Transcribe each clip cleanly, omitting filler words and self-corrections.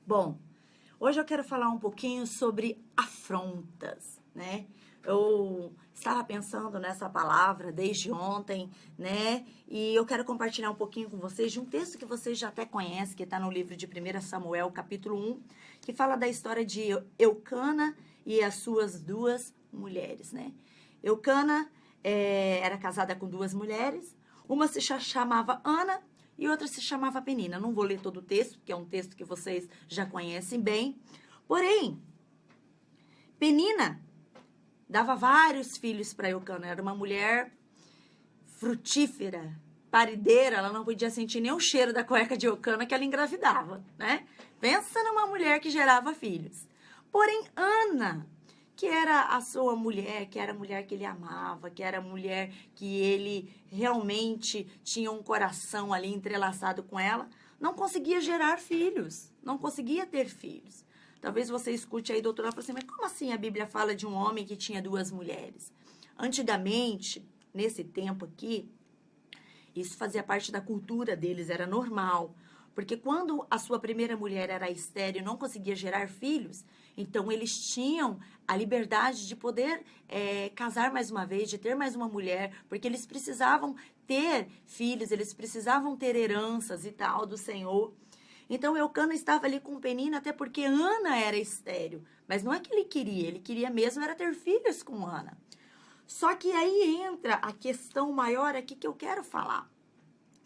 Bom, hoje eu quero falar um pouquinho sobre afrontas, né? Eu estava pensando nessa palavra desde ontem, né? E eu quero compartilhar um pouquinho com vocês de um texto que vocês já até conhecem, que está no livro de 1 Samuel, capítulo 1, que fala da história de Eucana e as suas duas mulheres, né? Eucana era casada com duas mulheres, uma se chamava Ana e outra se chamava Penina. Não vou ler todo o texto, porque é um texto que vocês já conhecem bem. Porém, Penina dava vários filhos para Eucana. Era uma mulher frutífera, parideira. Ela não podia sentir nem o cheiro da cueca de Eucana que ela engravidava, né? Pensa numa mulher que gerava filhos. Porém, Ana, que era a sua mulher, que era a mulher que ele amava, que era a mulher que ele realmente tinha um coração ali entrelaçado com ela, não conseguia gerar filhos, não conseguia ter filhos. Talvez você escute aí, doutora, assim, mas como assim a Bíblia fala de um homem que tinha duas mulheres? Antigamente, nesse tempo aqui, isso fazia parte da cultura deles, era normal. Porque quando a sua primeira mulher era estéril e não conseguia gerar filhos, então eles tinham a liberdade de poder casar mais uma vez, de ter mais uma mulher, porque eles precisavam ter filhos, eles precisavam ter heranças e tal do Senhor. Então Eucana estava ali com Penina, até porque Ana era estéril. Mas não é que ele queria mesmo era ter filhos com Ana. Só que aí entra a questão maior aqui que eu quero falar.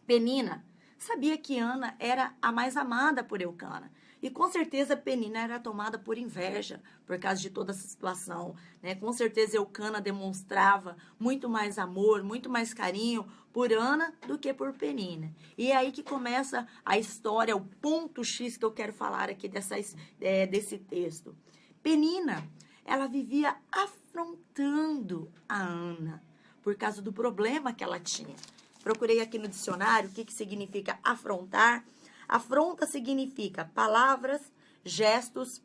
Penina sabia que Ana era a mais amada por Eucana. E com certeza Penina era tomada por inveja por causa de toda essa situação, né? Com certeza Eucana demonstrava muito mais amor, muito mais carinho por Ana do que por Penina. E é aí que começa a história, o ponto X que eu quero falar aqui desse texto. Penina, ela vivia afrontando a Ana por causa do problema que ela tinha. Procurei aqui no dicionário o que significa afrontar. Afronta significa palavras, gestos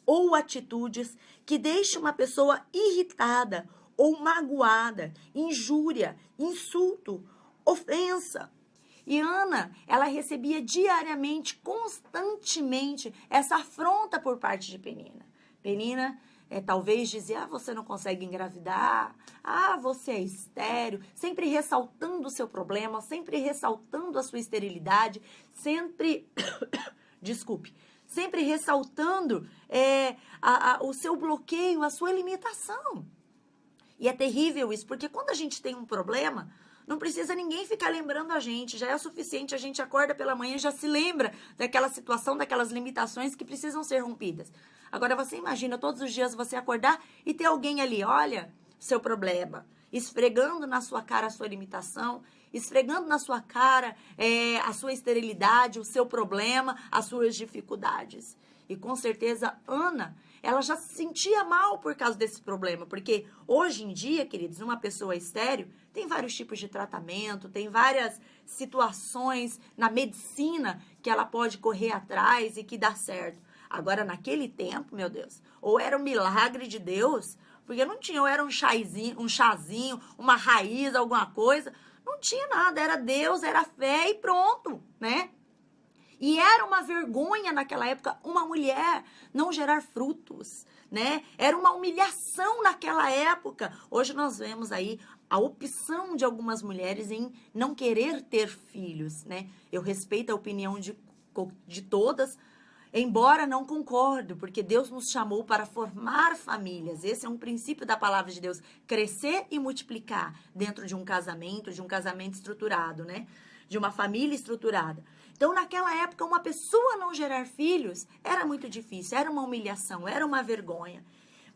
ou atitudes que deixam uma pessoa irritada ou magoada, injúria, insulto, ofensa. E Ana, ela recebia diariamente, constantemente, essa afronta por parte de Penina. Penina talvez dizia, você não consegue engravidar, você é estéril, sempre ressaltando o seu problema, sempre ressaltando a sua esterilidade, sempre, sempre ressaltando o seu bloqueio, a sua limitação. E é terrível isso, porque quando a gente tem um problema, não precisa ninguém ficar lembrando a gente, já é o suficiente, a gente acorda pela manhã e já se lembra daquela situação, daquelas limitações que precisam ser rompidas. Agora você imagina todos os dias você acordar e ter alguém ali, olha, seu problema, esfregando na sua cara a sua limitação, esfregando na sua cara a sua esterilidade, o seu problema, as suas dificuldades. E com certeza, Ana, ela já se sentia mal por causa desse problema, porque hoje em dia, queridos, uma pessoa estéril tem vários tipos de tratamento, tem várias situações na medicina que ela pode correr atrás e que dá certo. Agora, naquele tempo, meu Deus, ou era um milagre de Deus, porque não tinha, ou era um chazinho, uma raiz, alguma coisa, não tinha nada, era Deus, era fé e pronto, né? E era uma vergonha naquela época uma mulher não gerar frutos, né? Era uma humilhação naquela época. Hoje nós vemos aí a opção de algumas mulheres em não querer ter filhos, né? Eu respeito a opinião de todas, embora não concordo, porque Deus nos chamou para formar famílias. Esse é um princípio da palavra de Deus, crescer e multiplicar dentro de um casamento estruturado, né? De uma família estruturada. Então, naquela época, uma pessoa não gerar filhos era muito difícil, era uma humilhação, era uma vergonha.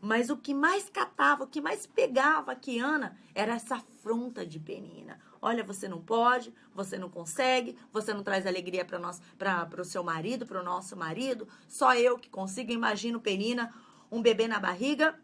Mas o que mais catava, o que mais pegava aqui, Ana, era essa afronta de Penina. Olha, você não pode, você não consegue, você não traz alegria para o seu marido, para o nosso marido, só eu que consigo. Imagino Penina, um bebê na barriga,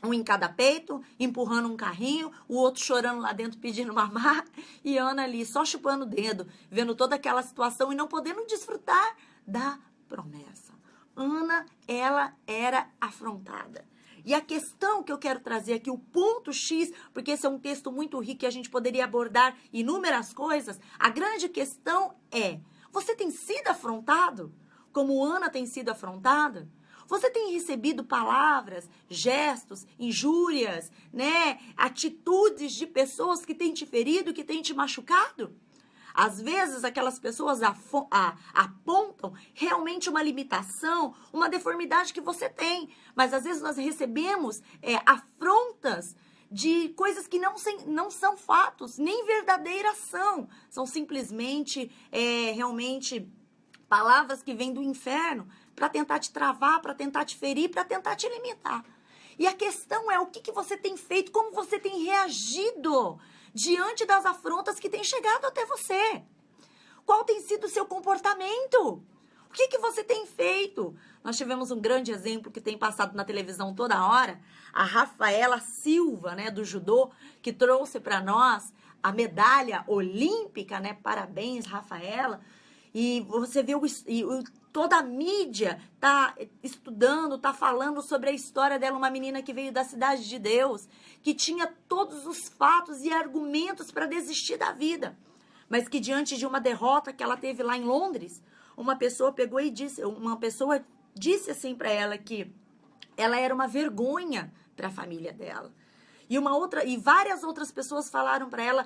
um em cada peito, empurrando um carrinho, o outro chorando lá dentro pedindo mamar, e Ana ali só chupando o dedo, vendo toda aquela situação e não podendo desfrutar da promessa. Ana, ela era afrontada. E a questão que eu quero trazer aqui, o ponto X, porque esse é um texto muito rico e a gente poderia abordar inúmeras coisas, a grande questão é, você tem sido afrontado? como Ana tem sido afrontada? Você tem recebido palavras, gestos, injúrias, né? Atitudes de pessoas que têm te ferido, que têm te machucado? Às vezes, aquelas pessoas apontam realmente uma limitação, uma deformidade que você tem. Mas, às vezes, nós recebemos afrontas de coisas que não são fatos, nem verdadeiras são. São simplesmente, realmente, palavras que vêm do inferno para tentar te travar, para tentar te ferir, para tentar te limitar. E a questão é o que você tem feito, como você tem reagido diante das afrontas que têm chegado até você. Qual tem sido o seu comportamento? O que você tem feito? Nós tivemos um grande exemplo que tem passado na televisão toda hora, a Rafaela Silva, né, do judô, que trouxe para nós a medalha olímpica, né? Parabéns, Rafaela. E você vê toda a mídia tá estudando, tá falando sobre a história dela, uma menina que veio da Cidade de Deus, que tinha todos os fatos e argumentos para desistir da vida, mas que diante de uma derrota que ela teve lá em Londres, uma pessoa disse assim para ela que ela era uma vergonha para a família dela. E várias outras pessoas falaram para ela,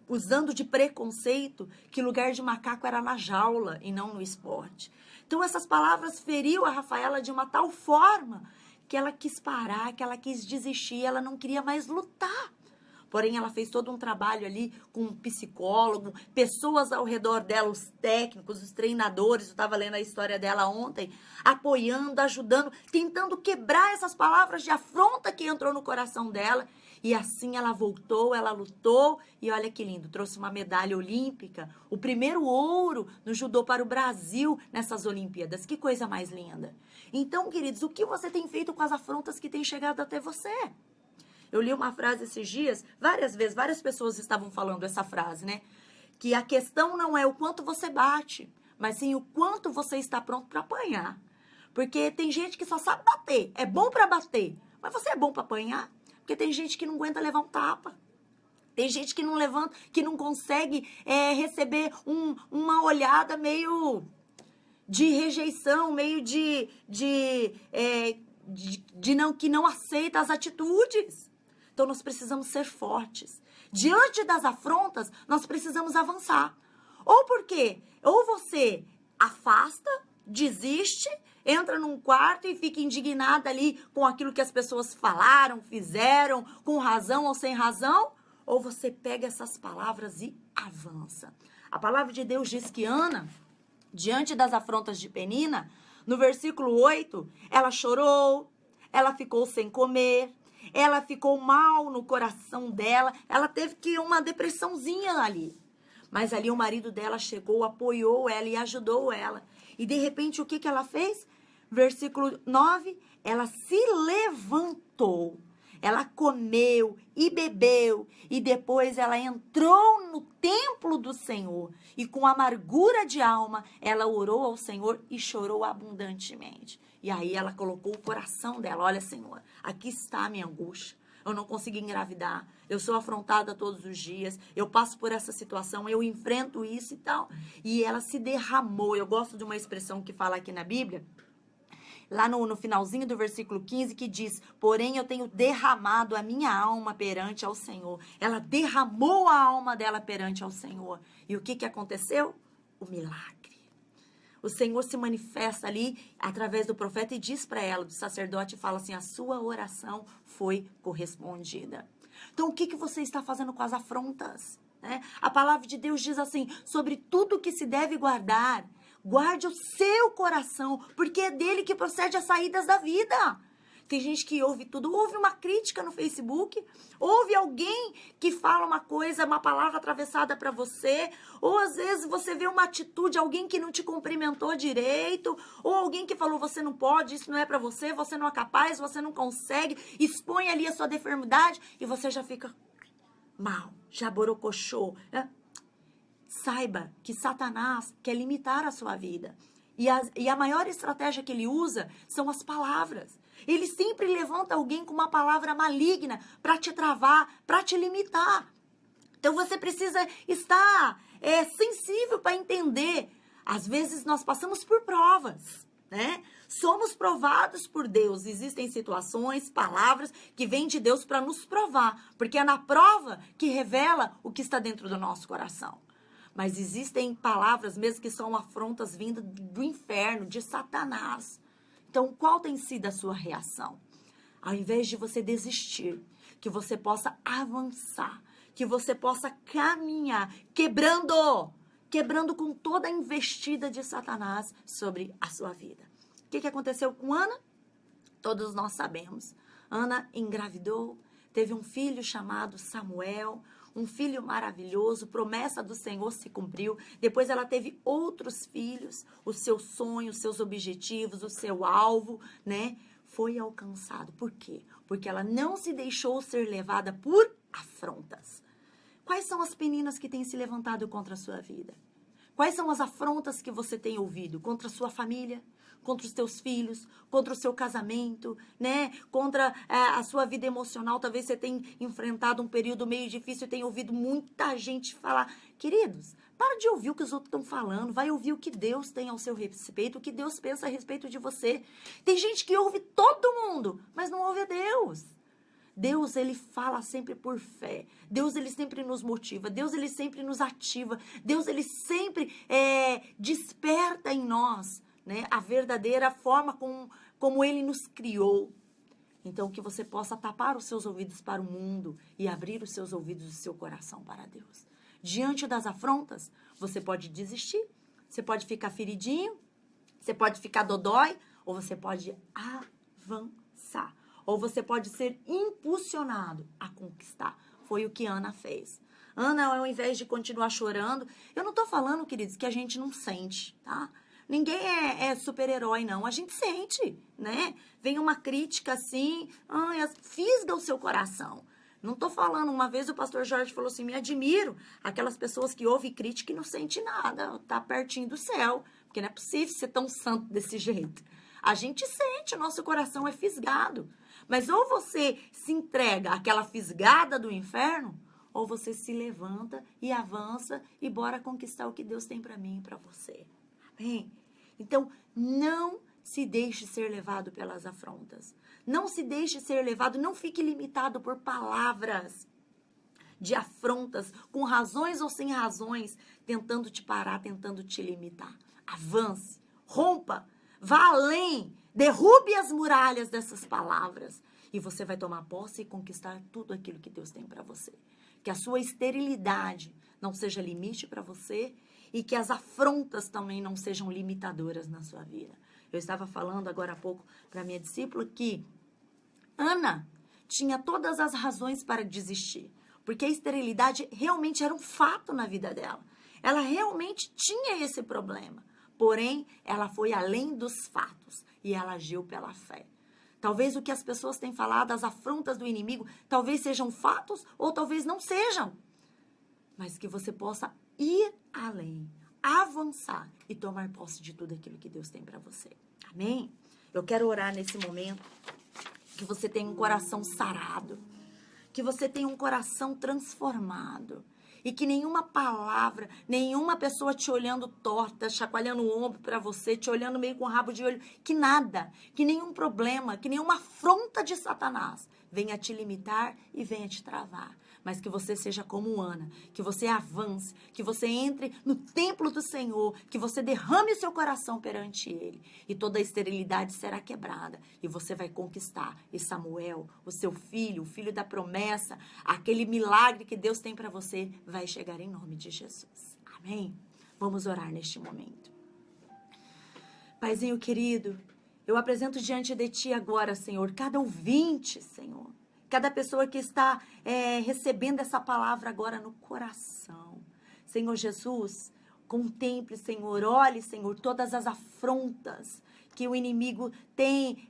usando de preconceito, que lugar de macaco era na jaula e não no esporte. Então, essas palavras feriu a Rafaela de uma tal forma que ela quis parar, que ela quis desistir, ela não queria mais lutar. Porém, ela fez todo um trabalho ali com um psicólogo, pessoas ao redor dela, os técnicos, os treinadores, eu estava lendo a história dela ontem, apoiando, ajudando, tentando quebrar essas palavras de afronta que entrou no coração dela. E assim ela voltou, ela lutou e olha que lindo, trouxe uma medalha olímpica, o primeiro ouro no judô para o Brasil nessas Olimpíadas. Que coisa mais linda. Então, queridos, o que você tem feito com as afrontas que têm chegado até você? Eu li uma frase esses dias, várias vezes, várias pessoas estavam falando essa frase, né? Que a questão não é o quanto você bate, mas sim o quanto você está pronto para apanhar. Porque tem gente que só sabe bater, é bom para bater, mas você é bom para apanhar? Porque tem gente que não aguenta levar um tapa. Tem gente que não levanta, que não consegue receber uma olhada meio de rejeição, meio que não aceita as atitudes. Então, nós precisamos ser fortes. Diante das afrontas, nós precisamos avançar. Ou por quê? Ou você afasta, desiste, entra num quarto e fica indignada ali com aquilo que as pessoas falaram, fizeram, com razão ou sem razão. Ou você pega essas palavras e avança. A palavra de Deus diz que Ana, diante das afrontas de Penina, no versículo 8, ela chorou, ela ficou sem comer, ela ficou mal no coração dela, ela teve uma depressãozinha ali. Mas ali o marido dela chegou, apoiou ela e ajudou ela. E de repente o que ela fez? Versículo 9, ela se levantou, ela comeu e bebeu e depois ela entrou no templo do Senhor e com amargura de alma ela orou ao Senhor e chorou abundantemente. E aí ela colocou o coração dela, olha Senhor, aqui está a minha angústia, eu não consigo engravidar, eu sou afrontada todos os dias, eu passo por essa situação, eu enfrento isso e tal. E ela se derramou, eu gosto de uma expressão que fala aqui na Bíblia, lá no finalzinho do versículo 15, que diz, porém eu tenho derramado a minha alma perante ao Senhor. Ela derramou a alma dela perante ao Senhor. E o que aconteceu? O milagre. O Senhor se manifesta ali através do profeta e diz para ela, do sacerdote, fala assim, a sua oração foi correspondida. Então, o que você está fazendo com as afrontas? Né? A palavra de Deus diz assim, sobre tudo que se deve guardar, guarde o seu coração, porque é dele que procede as saídas da vida. Tem gente que ouve tudo, ouve uma crítica no Facebook, ouve alguém que fala uma coisa, uma palavra atravessada para você, ou às vezes você vê uma atitude, alguém que não te cumprimentou direito, ou alguém que falou, você não pode, isso não é para você não é capaz, você não consegue, expõe ali a sua deformidade e você já fica mal, já borocochô, né? Saiba que Satanás quer limitar a sua vida. E a maior estratégia que ele usa são as palavras. Ele sempre levanta alguém com uma palavra maligna para te travar, para te limitar. Então você precisa estar sensível para entender Às vezes nós passamos por provas, né? Somos provados por Deus. Existem situações, palavras que vêm de Deus para nos provar, porque é na prova que revela o que está dentro do nosso coração. Mas existem palavras mesmo que são afrontas vindas do inferno, de Satanás. Então, qual tem sido a sua reação? Ao invés de você desistir, que você possa avançar, que você possa caminhar, quebrando com toda a investida de Satanás sobre a sua vida. O que aconteceu com Ana? Todos nós sabemos. Ana engravidou, teve um filho chamado Samuel, um filho maravilhoso, promessa do Senhor se cumpriu. Depois ela teve outros filhos, os seus sonhos, os seus objetivos, o seu alvo, né? Foi alcançado. Por quê? Porque ela não se deixou ser levada por afrontas. Quais são as peninas que têm se levantado contra a sua vida? Quais são as afrontas que você tem ouvido contra a sua família, contra os teus filhos, contra o seu casamento, né? Contra a sua vida emocional? Talvez você tenha enfrentado um período meio difícil e tenha ouvido muita gente falar. Queridos, para de ouvir o que os outros estão falando. Vai ouvir o que Deus tem ao seu respeito, o que Deus pensa a respeito de você. Tem gente que ouve todo mundo, mas não ouve a Deus. Deus, ele fala sempre por fé. Deus, ele sempre nos motiva. Deus, ele sempre nos ativa. Deus, ele sempre desperta em nós, né, a verdadeira forma como ele nos criou. Então, que você possa tapar os seus ouvidos para o mundo e abrir os seus ouvidos e o seu coração para Deus. Diante das afrontas, você pode desistir, você pode ficar feridinho, você pode ficar dodói, ou você pode avançar. Ou você pode ser impulsionado a conquistar. Foi o que Ana fez. Ana, ao invés de continuar chorando, eu não tô falando, queridos, que a gente não sente, tá? Ninguém é super-herói, não. A gente sente, né? Vem uma crítica assim, fisga o seu coração. Não tô falando, uma vez o pastor Jorge falou assim, me admiro aquelas pessoas que ouvem crítica e não sentem nada, tá pertinho do céu, porque não é possível ser tão santo desse jeito. A gente sente, o nosso coração é fisgado. Mas ou você se entrega àquela fisgada do inferno, ou você se levanta e avança e bora conquistar o que Deus tem para mim e para você. Amém? Então, não se deixe ser levado pelas afrontas. Não se deixe ser levado, não fique limitado por palavras de afrontas, com razões ou sem razões, tentando te parar, tentando te limitar. Avance, rompa, vá além, derrube as muralhas dessas palavras e você vai tomar posse e conquistar tudo aquilo que Deus tem para você. Que a sua esterilidade não seja limite para você e que as afrontas também não sejam limitadoras na sua vida. Eu estava falando agora há pouco para minha discípula que Ana tinha todas as razões para desistir, porque a esterilidade realmente era um fato na vida dela. Ela realmente tinha esse problema. Porém, ela foi além dos fatos e ela agiu pela fé. Talvez o que as pessoas têm falado, as afrontas do inimigo, talvez sejam fatos ou talvez não sejam. Mas que você possa ir além, avançar e tomar posse de tudo aquilo que Deus tem para você. Amém? Eu quero orar nesse momento que você tenha um coração sarado, que você tenha um coração transformado. E que nenhuma palavra, nenhuma pessoa te olhando torta, chacoalhando o ombro para você, te olhando meio com rabo de olho, que nada, que nenhum problema, que nenhuma afronta de Satanás venha te limitar e venha te travar. Mas que você seja como Ana, que você avance, que você entre no templo do Senhor, que você derrame o seu coração perante Ele. E toda a esterilidade será quebrada. E você vai conquistar. E Samuel, o seu filho, o filho da promessa, aquele milagre que Deus tem para você, vai chegar em nome de Jesus. Amém? Vamos orar neste momento. Paizinho querido, eu apresento diante de Ti agora, Senhor, cada ouvinte, Senhor. Cada pessoa que está recebendo essa palavra agora no coração. Senhor Jesus, contemple, Senhor, olhe, Senhor, todas as afrontas que o inimigo tem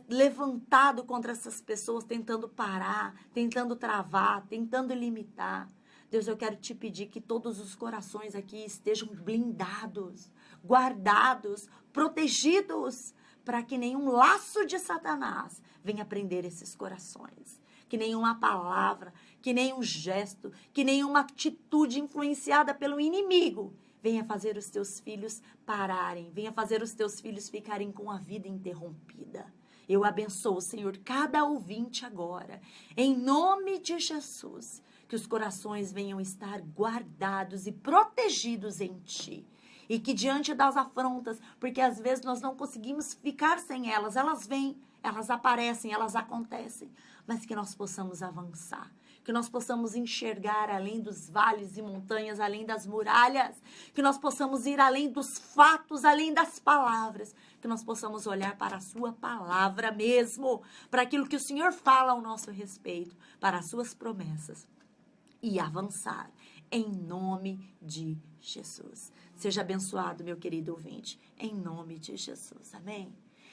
levantado contra essas pessoas, tentando parar, tentando travar, tentando limitar. Deus, eu quero te pedir que todos os corações aqui estejam blindados, guardados, protegidos, para que nenhum laço de Satanás venha prender esses corações. Que nenhuma palavra, que nenhum gesto, que nenhuma atitude influenciada pelo inimigo venha fazer os teus filhos pararem, venha fazer os teus filhos ficarem com a vida interrompida. Eu abençoo, Senhor, cada ouvinte agora, em nome de Jesus, que os corações venham estar guardados e protegidos em Ti. E que diante das afrontas, porque às vezes nós não conseguimos ficar sem elas, elas vêm, elas aparecem, elas acontecem, mas que nós possamos avançar, que nós possamos enxergar além dos vales e montanhas, além das muralhas, que nós possamos ir além dos fatos, além das palavras, que nós possamos olhar para a sua palavra mesmo, para aquilo que o Senhor fala ao nosso respeito, para as suas promessas e avançar em nome de Jesus. Seja abençoado, meu querido ouvinte, em nome de Jesus. Amém?